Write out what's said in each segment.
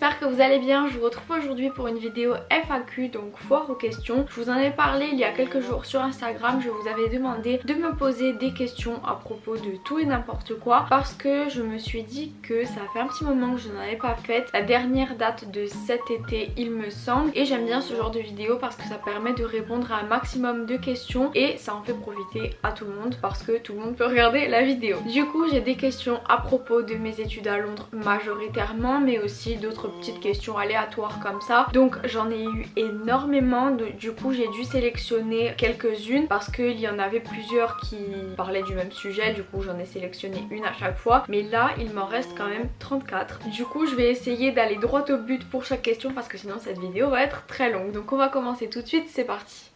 j'espère que vous allez bien. Je vous retrouve aujourd'hui pour une vidéo FAQ, donc foire aux questions. Je vous en ai parlé il y a quelques jours sur Instagram. Je vous avais demandé de me poser des questions à propos de tout et n'importe quoi, parce que je me suis dit que ça fait un petit moment que je n'en avais pas fait. La dernière date de cet été il me semble, et j'aime bien ce genre de vidéo parce que ça permet de répondre à un maximum de questions et ça en fait profiter à tout le monde parce que tout le monde peut regarder la vidéo. Du coup j'ai des questions à propos de mes études à Londres majoritairement, mais aussi d'autres petites questions aléatoires comme ça. Donc j'en ai eu énormément, du coup j'ai dû sélectionner quelques-unes parce qu'il y en avait plusieurs qui parlaient du même sujet. Du coup j'en ai sélectionné une à chaque fois, mais là il m'en reste quand même 34. Du coup je vais essayer d'aller droit au but pour chaque question parce que sinon cette vidéo va être très longue. Donc on va commencer tout de suite, c'est parti.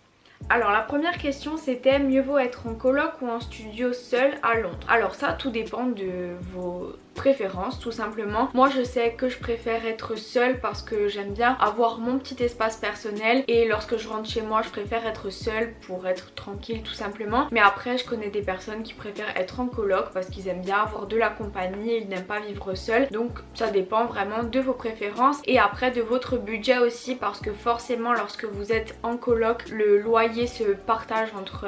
Alors la première question c'était: mieux vaut être en coloc ou en studio seul à Londres? Alors ça tout dépend de vos préférences tout simplement. Moi je sais que je préfère être seule parce que j'aime bien avoir mon petit espace personnel, et lorsque je rentre chez moi je préfère être seule pour être tranquille tout simplement. Mais après je connais des personnes qui préfèrent être en coloc parce qu'ils aiment bien avoir de la compagnie et ils n'aiment pas vivre seuls. Donc ça dépend vraiment de vos préférences et après de votre budget aussi, parce que forcément lorsque vous êtes en coloc le loyer se partage entre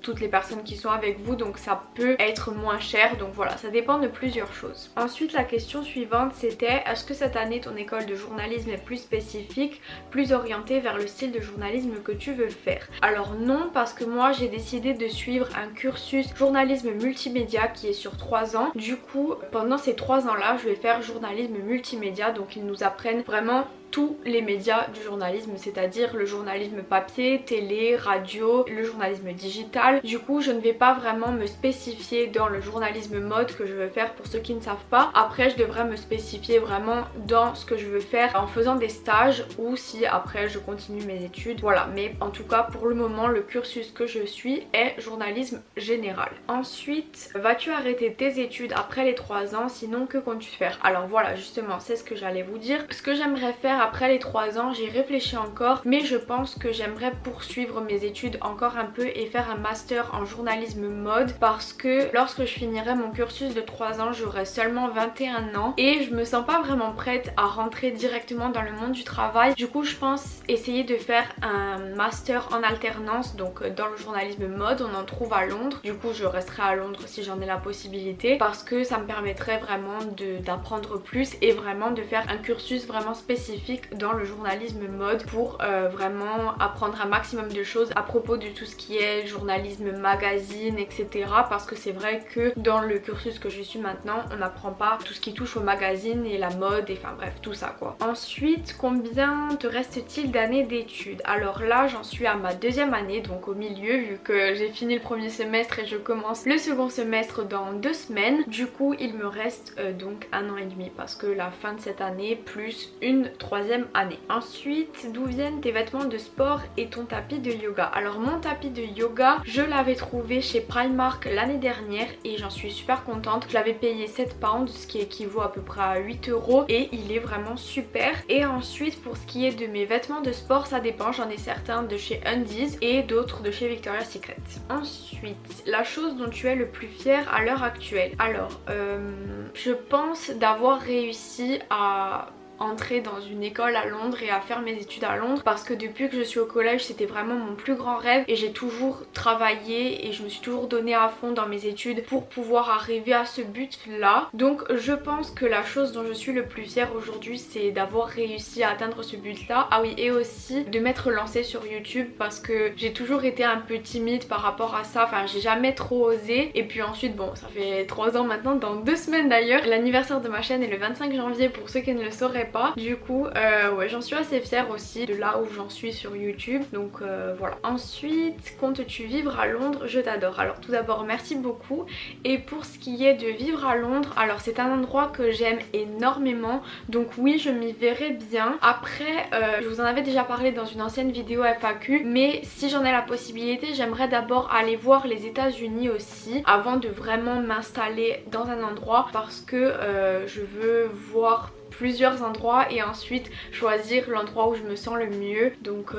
toutes les personnes qui sont avec vous, donc ça peut être moins cher. Donc voilà, ça dépend de plusieurs choses. Ensuite la question suivante c'était: est-ce que cette année ton école de journalisme est plus spécifique, plus orientée vers le style de journalisme que tu veux faire? Alors non, parce que moi j'ai décidé de suivre un cursus journalisme multimédia qui est sur 3 ans. Du coup pendant ces 3 ans là je vais faire journalisme multimédia, donc ils nous apprennent vraiment tous les médias du journalisme, c'est-à-dire le journalisme papier, télé, radio, le journalisme digital. Du coup je ne vais pas vraiment me spécifier dans le journalisme mode que je veux faire pour ceux qui ne savent pas. Après je devrais me spécifier vraiment dans ce que je veux faire en faisant des stages ou si après je continue mes études. Voilà, mais en tout cas pour le moment le cursus que je suis est journalisme général. Ensuite, vas-tu arrêter tes études après les 3 ans? Sinon que comptes-tu faire? Alors voilà, justement c'est ce que j'allais vous dire. Ce que j'aimerais faire après les 3 ans, j'y réfléchis encore, mais je pense que j'aimerais poursuivre mes études encore un peu et faire un master en journalisme mode, parce que lorsque je finirai mon cursus de 3 ans j'aurai seulement 21 ans et je me sens pas vraiment prête à rentrer directement dans le monde du travail. Du coup je pense essayer de faire un master en alternance, donc dans le journalisme mode. On en trouve à Londres, du coup je resterai à Londres si j'en ai la possibilité, parce que ça me permettrait vraiment d'apprendre plus et vraiment de faire un cursus vraiment spécifique dans le journalisme mode pour vraiment apprendre un maximum de choses à propos de tout ce qui est journalisme magazine, etc. Parce que c'est vrai que dans le cursus que je suis maintenant on n'apprend pas tout ce qui touche au magazine et la mode et enfin bref tout ça quoi. Ensuite, combien te reste-t-il d'années d'études? Alors là j'en suis à ma 2e année, donc au milieu, vu que j'ai fini le premier semestre et je commence le second semestre dans 2 semaines. Du coup il me reste donc 1 an et demi, parce que la fin de cette année plus une 3e année. Ensuite, d'où viennent tes vêtements de sport et ton tapis de yoga? Alors mon tapis de yoga je l'avais trouvé chez Primark l'année dernière et j'en suis super contente. Je l'avais payé 7 pounds, ce qui équivaut à peu près à 8 € et il est vraiment super. Et ensuite pour ce qui est de mes vêtements de sport, ça dépend, j'en ai certains de chez Undies et d'autres de chez Victoria's Secret. Ensuite, la chose dont tu es le plus fière à l'heure actuelle? Alors je pense d'avoir réussi à entrer dans une école à Londres et à faire mes études à Londres, parce que depuis que je suis au collège c'était vraiment mon plus grand rêve et j'ai toujours travaillé et je me suis toujours donné à fond dans mes études pour pouvoir arriver à ce but là. Donc je pense que la chose dont je suis le plus fière aujourd'hui c'est d'avoir réussi à atteindre ce but là. Ah oui, et aussi de m'être lancée sur YouTube, parce que j'ai toujours été un peu timide par rapport à ça, enfin j'ai jamais trop osé. Et puis ensuite bon, ça fait 3 ans maintenant, dans 2 semaines d'ailleurs. L'anniversaire de ma chaîne est le 25 janvier pour ceux qui ne le sauraient pas. Du coup ouais, j'en suis assez fière aussi de là où j'en suis sur YouTube, donc voilà. Ensuite, comptes-tu vivre à Londres? Je t'adore. Alors tout d'abord merci beaucoup. Et pour ce qui est de vivre à Londres, alors c'est un endroit que j'aime énormément, donc oui je m'y verrai bien. Après je vous en avais déjà parlé dans une ancienne vidéo FAQ, mais si j'en ai la possibilité j'aimerais d'abord aller voir les États-Unis aussi avant de vraiment m'installer dans un endroit, parce que je veux voir plusieurs endroits et ensuite choisir l'endroit où je me sens le mieux. Donc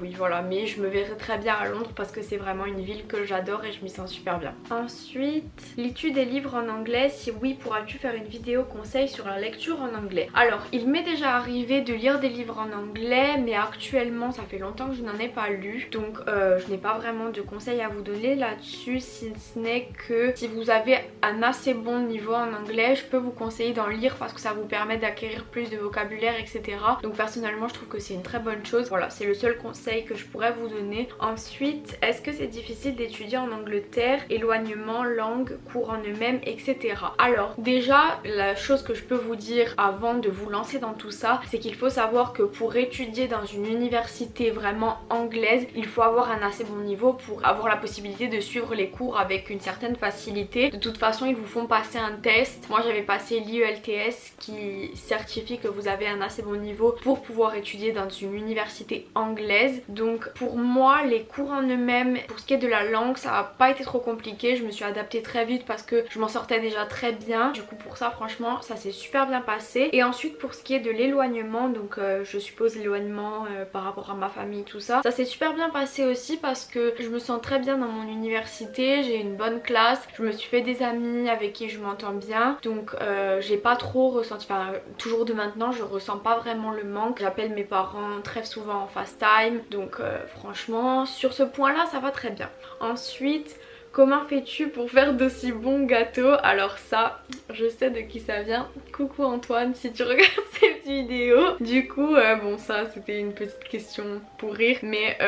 oui voilà, mais je me verrai très bien à Londres parce que c'est vraiment une ville que j'adore et je m'y sens super bien. Ensuite, lis-tu des livres en anglais? Si oui, pourras-tu faire une vidéo conseil sur la lecture en anglais? Alors il m'est déjà arrivé de lire des livres en anglais, mais actuellement ça fait longtemps que je n'en ai pas lu, donc je n'ai pas vraiment de conseils à vous donner là-dessus, si ce n'est que si vous avez un assez bon niveau en anglais, je peux vous conseiller d'en lire parce que ça vous permet d'acquérir plus de vocabulaire, etc. Donc personnellement je trouve que c'est une très bonne chose. Voilà, c'est le seul conseil que je pourrais vous donner. Ensuite, est-ce que c'est difficile d'étudier en Angleterre? Éloignement, langue, cours en eux-mêmes, etc. Alors déjà, la chose que je peux vous dire avant de vous lancer dans tout ça, c'est qu'il faut savoir que pour étudier dans une université vraiment anglaise, il faut avoir un assez bon niveau pour avoir la possibilité de suivre les cours avec une certaine facilité. De toute façon, ils vous font passer un test. Moi j'avais passé l'IELTS qui certifie que vous avez un assez bon niveau pour pouvoir étudier dans une université anglaise. Donc pour moi, les cours en eux-mêmes, pour ce qui est de la langue, ça n'a pas été trop compliqué. Je me suis adaptée très vite parce que je m'en sortais déjà très bien. Du coup pour ça franchement ça s'est super bien passé. Et ensuite pour ce qui est de l'éloignement, donc je suppose l'éloignement par rapport à ma famille, tout ça, ça s'est super bien passé aussi parce que je me sens très bien dans mon université, j'ai une bonne classe, je me suis fait des amis avec qui je m'entends bien, donc j'ai pas trop ressenti, enfin toujours de maintenant je ressens pas vraiment le manque. J'appelle mes parents très souvent en FaceTime, donc franchement sur ce point là ça va très bien. Ensuite, comment fais-tu pour faire d'aussi bons gâteaux? Alors ça, je sais de qui ça vient. Coucou Antoine si tu regardes cette vidéo. Du coup, bon ça c'était une petite question pour rire. Mais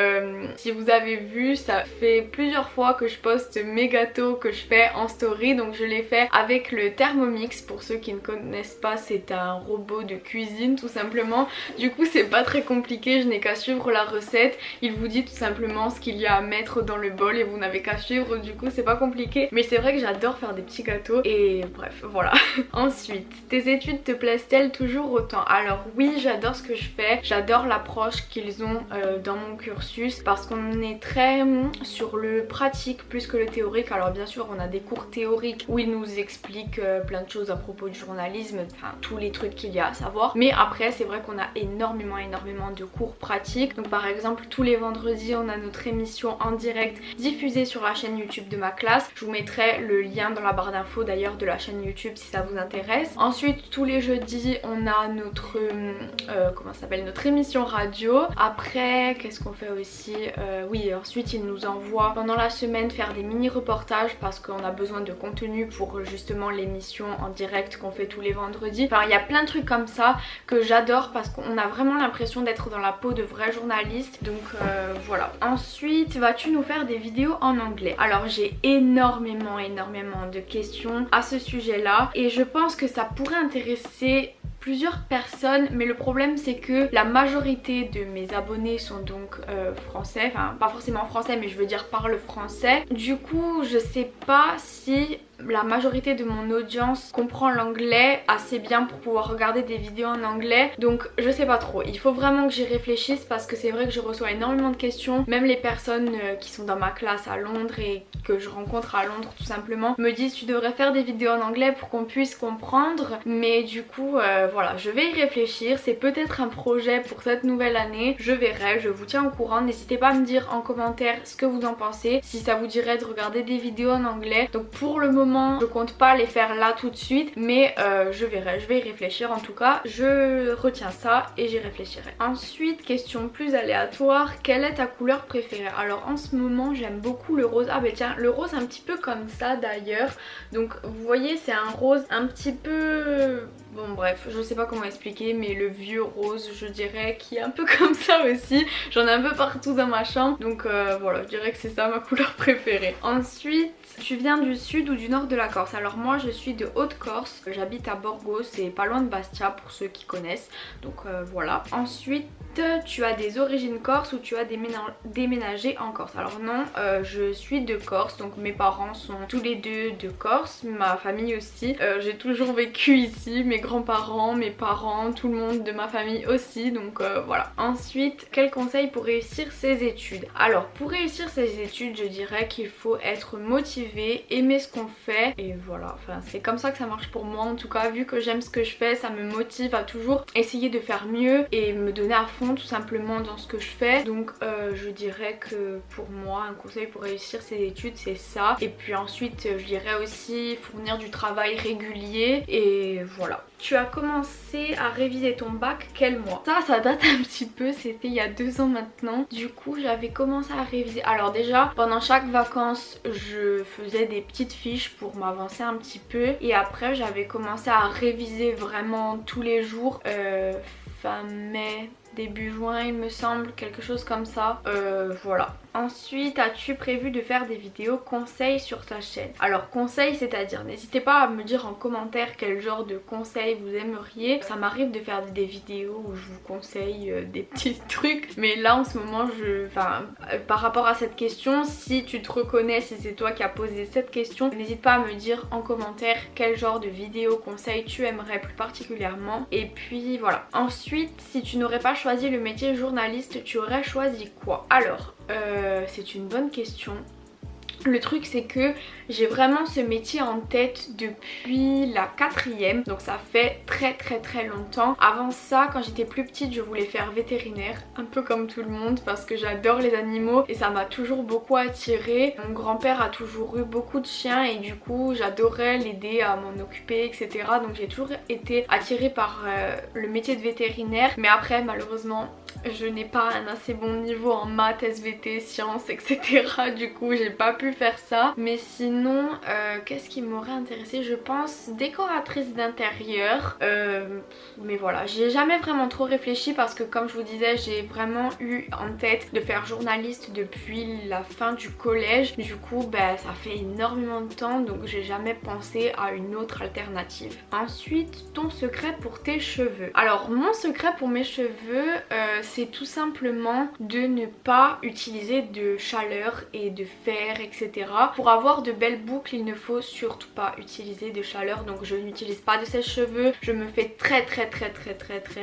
si vous avez vu, ça fait plusieurs fois que je poste mes gâteaux que je fais en story. Donc je les fais avec le Thermomix. Pour ceux qui ne connaissent pas, c'est un robot de cuisine tout simplement. Du coup c'est pas très compliqué, je n'ai qu'à suivre la recette. Il vous dit tout simplement ce qu'il y a à mettre dans le bol et vous n'avez qu'à suivre. Du coup c'est pas compliqué, mais c'est vrai que j'adore faire des petits gâteaux et bref voilà. Ensuite, tes études te plaisent-elles toujours autant? Alors oui, j'adore ce que je fais, j'adore l'approche qu'ils ont dans mon cursus parce qu'on est très sur le pratique plus que le théorique. Alors bien sûr on a des cours théoriques où ils nous expliquent plein de choses à propos du journalisme, enfin tous les trucs qu'il y a à savoir, mais après c'est vrai qu'on a énormément de cours pratiques. Donc par exemple tous les vendredis on a notre émission en direct diffusée sur la chaîne YouTube de ma classe. Je vous mettrai le lien dans la barre d'infos d'ailleurs de la chaîne YouTube si ça vous intéresse. Ensuite tous les jeudis on a notre comment ça s'appelle, notre émission radio. Après qu'est-ce qu'on fait aussi, oui ensuite ils nous envoient pendant la semaine faire des mini reportages parce qu'on a besoin de contenu pour justement l'émission en direct qu'on fait tous les vendredis. Enfin il y a plein de trucs comme ça que j'adore parce qu'on a vraiment l'impression d'être dans la peau de vrais journalistes. Donc voilà. Ensuite, vas-tu nous faire des vidéos en anglais? Alors j'ai énormément de questions à ce sujet là et je pense que ça pourrait intéresser plusieurs personnes, mais le problème c'est que la majorité de mes abonnés sont donc français, enfin pas forcément français mais je veux dire parlent français. Du coup je sais pas si la majorité de mon audience comprend l'anglais assez bien pour pouvoir regarder des vidéos en anglais, donc je sais pas trop, il faut vraiment que j'y réfléchisse parce que c'est vrai que je reçois énormément de questions. Même les personnes qui sont dans ma classe à Londres et que je rencontre à Londres tout simplement me disent tu devrais faire des vidéos en anglais pour qu'on puisse comprendre, mais du coup voilà, je vais y réfléchir, c'est peut-être un projet pour cette nouvelle année, je verrai, je vous tiens au courant. N'hésitez pas à me dire en commentaire ce que vous en pensez, si ça vous dirait de regarder des vidéos en anglais. Donc pour le moment je compte pas les faire là tout de suite, mais je verrai, je vais y réfléchir. En tout cas je retiens ça et j'y réfléchirai. Ensuite, question plus aléatoire, quelle est ta couleur préférée? Alors en ce moment j'aime beaucoup le rose. Ah bah tiens, le rose un petit peu comme ça d'ailleurs. Donc vous voyez c'est un rose un petit peu... Bon bref, je sais pas comment expliquer, mais le vieux rose je dirais, qui est un peu comme ça aussi. J'en ai un peu partout dans ma chambre, donc voilà, je dirais que c'est ça ma couleur préférée. Ensuite, tu viens du sud ou du nord de la Corse? Alors moi je suis de Haute-Corse, j'habite à Borgo, c'est pas loin de Bastia pour ceux qui connaissent, donc voilà. Ensuite, tu as des origines corse ou tu as déménagé en Corse? Alors non, je suis de Corse, donc mes parents sont tous les deux de Corse, ma famille aussi. J'ai toujours vécu ici, mes mes grands-parents, mes parents, tout le monde de ma famille aussi, donc voilà. Ensuite, quel conseil pour réussir ses études? Alors pour réussir ses études, je dirais qu'il faut être motivé, aimer ce qu'on fait et voilà, enfin c'est comme ça que ça marche pour moi en tout cas. Vu que j'aime ce que je fais, ça me motive à toujours essayer de faire mieux et me donner à fond tout simplement dans ce que je fais. Donc je dirais que pour moi un conseil pour réussir ses études c'est ça. Et puis ensuite je dirais aussi fournir du travail régulier et voilà. Tu as commencé à réviser ton bac quel mois? Ça date un petit peu, c'était il y a 2 ans maintenant. Du coup j'avais commencé à réviser. Alors déjà pendant chaque vacances je faisais des petites fiches pour m'avancer un petit peu. Et après j'avais commencé à réviser vraiment tous les jours fin mai, début juin il me semble, quelque chose comme ça. Voilà. Ensuite, as-tu prévu de faire des vidéos conseils sur ta chaîne? Alors conseils, c'est-à-dire n'hésitez pas à me dire en commentaire quel genre de conseils vous aimeriez. Ça m'arrive de faire des vidéos où je vous conseille des petits trucs, mais là en ce moment par rapport à cette question, si tu te reconnais, si c'est toi qui as posé cette question, n'hésite pas à me dire en commentaire quel genre de vidéo conseils tu aimerais plus particulièrement. Et puis voilà. Ensuite, si tu n'aurais pas choisi le métier journaliste, tu aurais choisi quoi? Alors c'est une bonne question. Le truc c'est que j'ai vraiment ce métier en tête depuis la 4e, donc ça fait très longtemps. Avant ça, quand j'étais plus petite, je voulais faire vétérinaire, un peu comme tout le monde parce que j'adore les animaux et ça m'a toujours beaucoup attirée. Mon grand-père a toujours eu beaucoup de chiens et du coup j'adorais l'aider à m'en occuper, etc. Donc j'ai toujours été attirée par le métier de vétérinaire, mais après malheureusement je n'ai pas un assez bon niveau en maths, SVT, sciences, etc. Du coup j'ai pas pu faire ça. Mais sinon qu'est-ce qui m'aurait intéressée? Je pense décoratrice d'intérieur, mais voilà, j'y ai jamais vraiment trop réfléchi parce que comme je vous disais j'ai vraiment eu en tête de faire journaliste depuis la fin du collège. Du coup ça fait énormément de temps, donc j'ai jamais pensé à une autre alternative. Ensuite, ton secret pour tes cheveux. Alors mon secret pour mes cheveux c'est tout simplement de ne pas utiliser de chaleur et de fer, etc. Pour avoir de belles boucles, il ne faut surtout pas utiliser de chaleur. Donc je n'utilise pas de sèche-cheveux. Je me fais très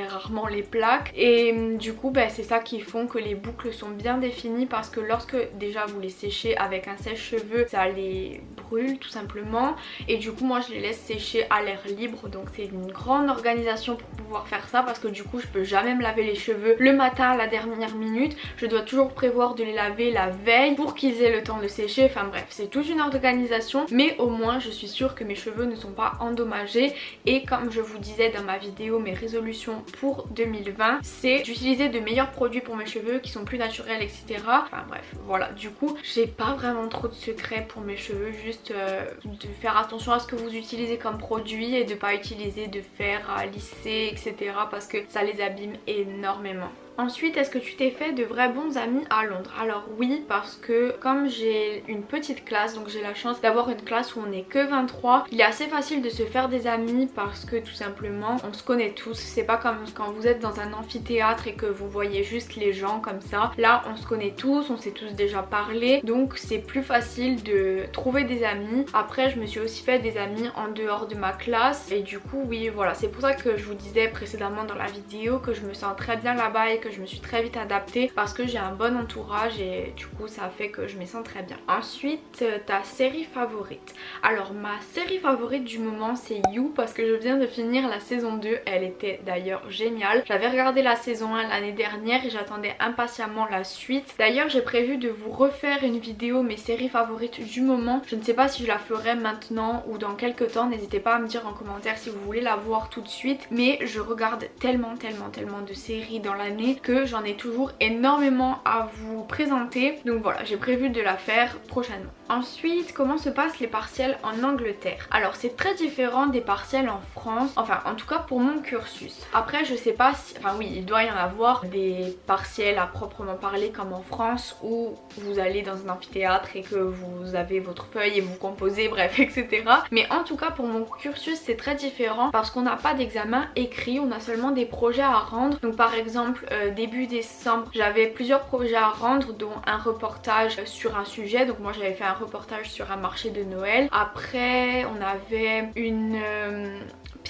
rarement les plaques. Et du coup c'est ça qui font que les boucles sont bien définies, parce que lorsque déjà vous les séchez avec un sèche-cheveux, ça les brûle tout simplement. Et du coup moi je les laisse sécher à l'air libre. Donc c'est une grande organisation pour pouvoir faire ça, parce que du coup je peux jamais me laver les cheveux le matin à la dernière minute. Je dois toujours prévoir de les laver la veille pour qu'ils aient le temps de sécher. Enfin bref, c'est toute une organisation, mais au moins je suis sûre que mes cheveux ne sont pas endommagés. Et comme je vous disais dans ma vidéo mes résolutions pour 2020, c'est d'utiliser de meilleurs produits pour mes cheveux qui sont plus naturels, etc. Enfin bref, voilà, du coup j'ai pas vraiment trop de secrets pour mes cheveux, juste de faire attention à ce que vous utilisez comme produit et de pas utiliser de fer à lisser, etc. parce que ça les abîme énormément. Ensuite, est-ce que tu t'es fait de vrais bons amis à Londres? Alors oui, parce que comme j'ai une petite classe, donc j'ai la chance d'avoir une classe où on n'est que 23, il est assez facile de se faire des amis parce que tout simplement on se connaît tous. C'est pas comme quand vous êtes dans un amphithéâtre et que vous voyez juste les gens comme ça. Là on se connaît tous, on s'est tous déjà parlé, donc c'est plus facile de trouver des amis. Après je me suis aussi fait des amis en dehors de ma classe et du coup oui voilà, c'est pour ça que je vous disais précédemment dans la vidéo que je me sens très bien là-bas et que je me suis très vite adaptée parce que j'ai un bon entourage et du coup ça fait que je me sens très bien. Ensuite, ta série favorite. Alors ma série favorite du moment c'est You, parce que je viens de finir la saison 2, elle était d'ailleurs géniale. J'avais regardé la saison 1 l'année dernière et j'attendais impatiemment la suite. D'ailleurs j'ai prévu de vous refaire une vidéo mes séries favorites du moment. Je ne sais pas si je la ferai maintenant ou dans quelques temps, n'hésitez pas à me dire en commentaire si vous voulez la voir tout de suite, mais je regarde tellement de séries dans l'année que j'en ai toujours énormément à vous présenter, donc voilà, j'ai prévu de la faire prochainement. Ensuite, comment se passent les partiels en Angleterre? Alors c'est très différent des partiels en France, enfin en tout cas pour mon cursus. Après je sais pas si, enfin oui il doit y en avoir des partiels à proprement parler comme en France où vous allez dans un amphithéâtre et que vous avez votre feuille et vous composez, bref etc. Mais en tout cas pour mon cursus c'est très différent parce qu'on n'a pas d'examen écrit, on a seulement des projets à rendre. Donc par exemple début décembre j'avais plusieurs projets à rendre, dont un reportage sur un sujet. Donc moi j'avais fait un reportage sur un marché de Noël. Après on avait une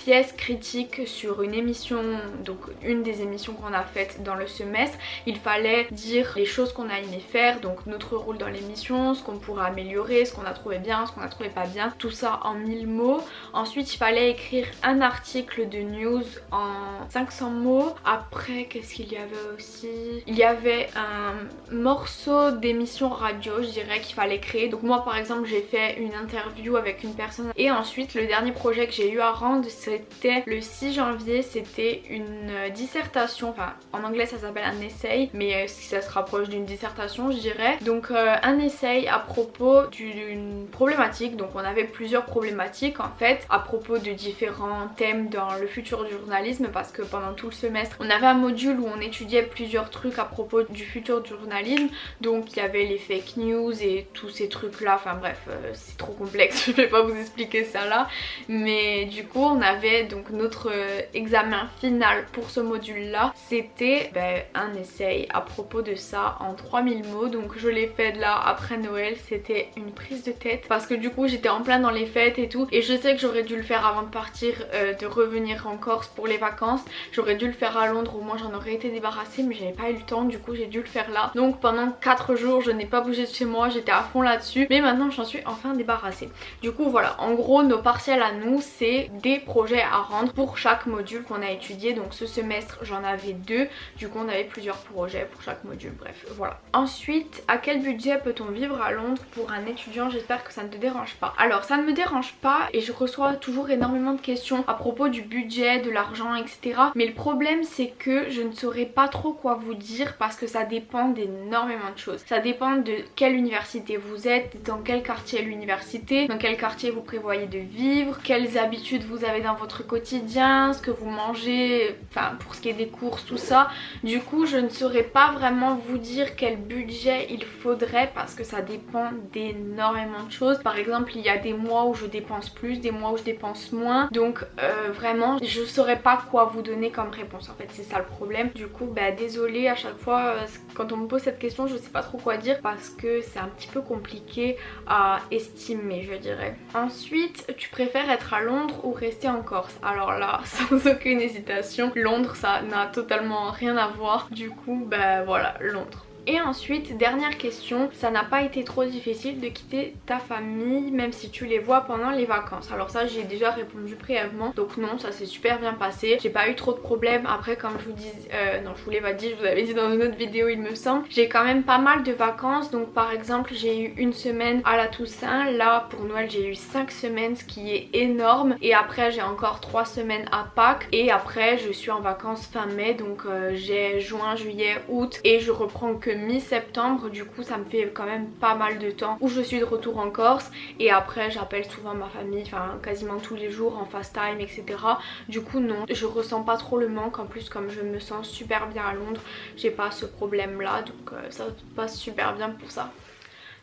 pièce critique sur une émission, donc une des émissions qu'on a faites dans le semestre. Il fallait dire les choses qu'on a aimé faire, donc notre rôle dans l'émission, ce qu'on pourrait améliorer, ce qu'on a trouvé bien, ce qu'on a trouvé pas bien, tout ça en 1000 mots. Ensuite il fallait écrire un article de news en 500 mots. Après qu'est-ce qu'il y avait aussi? Il y avait un morceau d'émission radio, je dirais, qu'il fallait créer. Donc moi par exemple j'ai fait une interview avec une personne, et ensuite le dernier projet que j'ai eu à rendre c'était le 6 janvier, c'était une dissertation, enfin en anglais ça s'appelle un essai, mais ça se rapproche d'une dissertation je dirais. Donc un essai à propos d'une problématique, donc on avait plusieurs problématiques en fait à propos de différents thèmes dans le futur du journalisme, parce que pendant tout le semestre on avait un module où on étudiait plusieurs trucs à propos du futur du journalisme. Donc il y avait les fake news et tous ces trucs là, enfin bref c'est trop complexe, je vais pas vous expliquer ça là, mais du coup on avait donc notre examen final pour ce module là, c'était un essai à propos de ça en 3000 mots. Donc je l'ai fait là après Noël, c'était une prise de tête parce que du coup j'étais en plein dans les fêtes et tout, et je sais que j'aurais dû le faire avant de partir, de revenir en Corse pour les vacances. J'aurais dû le faire à Londres, au moins j'en aurais été débarrassée, mais j'avais pas eu le temps, du coup j'ai dû le faire là. Donc pendant 4 jours je n'ai pas bougé de chez moi, j'étais à fond là-dessus, mais maintenant j'en suis enfin débarrassée. Du coup voilà, en gros nos partiels à nous c'est des projets à rendre pour chaque module qu'on a étudié. Donc ce semestre j'en avais 2, du coup on avait plusieurs projets pour chaque module, bref voilà. Ensuite, à quel budget peut-on vivre à Londres pour un étudiant? J'espère que ça ne te dérange pas. Alors ça ne me dérange pas, et je reçois toujours énormément de questions à propos du budget, de l'argent, etc. Mais le problème c'est que je ne saurais pas trop quoi vous dire parce que ça dépend d'énormément de choses. Ça dépend de quelle université vous êtes, dans quel quartier est l'université, dans quel quartier vous prévoyez de vivre, quelles habitudes vous avez dans votre quotidien, ce que vous mangez, enfin pour ce qui est des courses, tout ça. Du coup je ne saurais pas vraiment vous dire quel budget il faudrait parce que ça dépend d'énormément de choses. Par exemple il y a des mois où je dépense plus, des mois où je dépense moins, donc vraiment je saurais pas quoi vous donner comme réponse en fait, c'est ça le problème. Du coup désolée, à chaque fois quand on me pose cette question je sais pas trop quoi dire parce que c'est un petit peu compliqué à estimer je dirais. Ensuite, tu préfères être à Londres ou rester en Corse? Alors là sans aucune hésitation, Londres ça n'a totalement rien à voir, du coup voilà, Londres. Et ensuite, dernière question, ça n'a pas été trop difficile de quitter ta famille même si tu les vois pendant les vacances? Alors ça j'ai déjà répondu brièvement, donc non, ça s'est super bien passé, j'ai pas eu trop de problèmes. Après comme je vous dis, non je vous l'ai pas dit, je vous avais dit dans une autre vidéo il me semble, j'ai quand même pas mal de vacances. Donc par exemple j'ai eu une semaine à la Toussaint, là pour Noël j'ai eu 5 semaines, ce qui est énorme, et après j'ai encore 3 semaines à Pâques, et après je suis en vacances fin mai, donc j'ai juin, juillet, août, et je reprends que mi-septembre. Du coup ça me fait quand même pas mal de temps où je suis de retour en Corse, et après j'appelle souvent ma famille, enfin quasiment tous les jours en FaceTime etc. Du coup non, je ressens pas trop le manque. En plus comme je me sens super bien à Londres, j'ai pas ce problème là, donc ça passe super bien pour ça.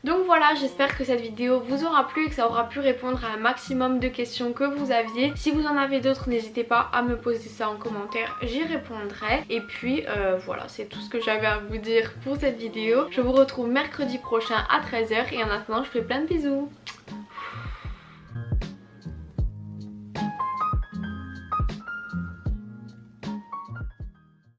Donc voilà, j'espère que cette vidéo vous aura plu et que ça aura pu répondre à un maximum de questions que vous aviez. Si vous en avez d'autres, n'hésitez pas à me poser ça en commentaire, j'y répondrai. Et puis voilà, c'est tout ce que j'avais à vous dire pour cette vidéo. Je vous retrouve mercredi prochain à 13 h et en attendant je vous fais plein de bisous.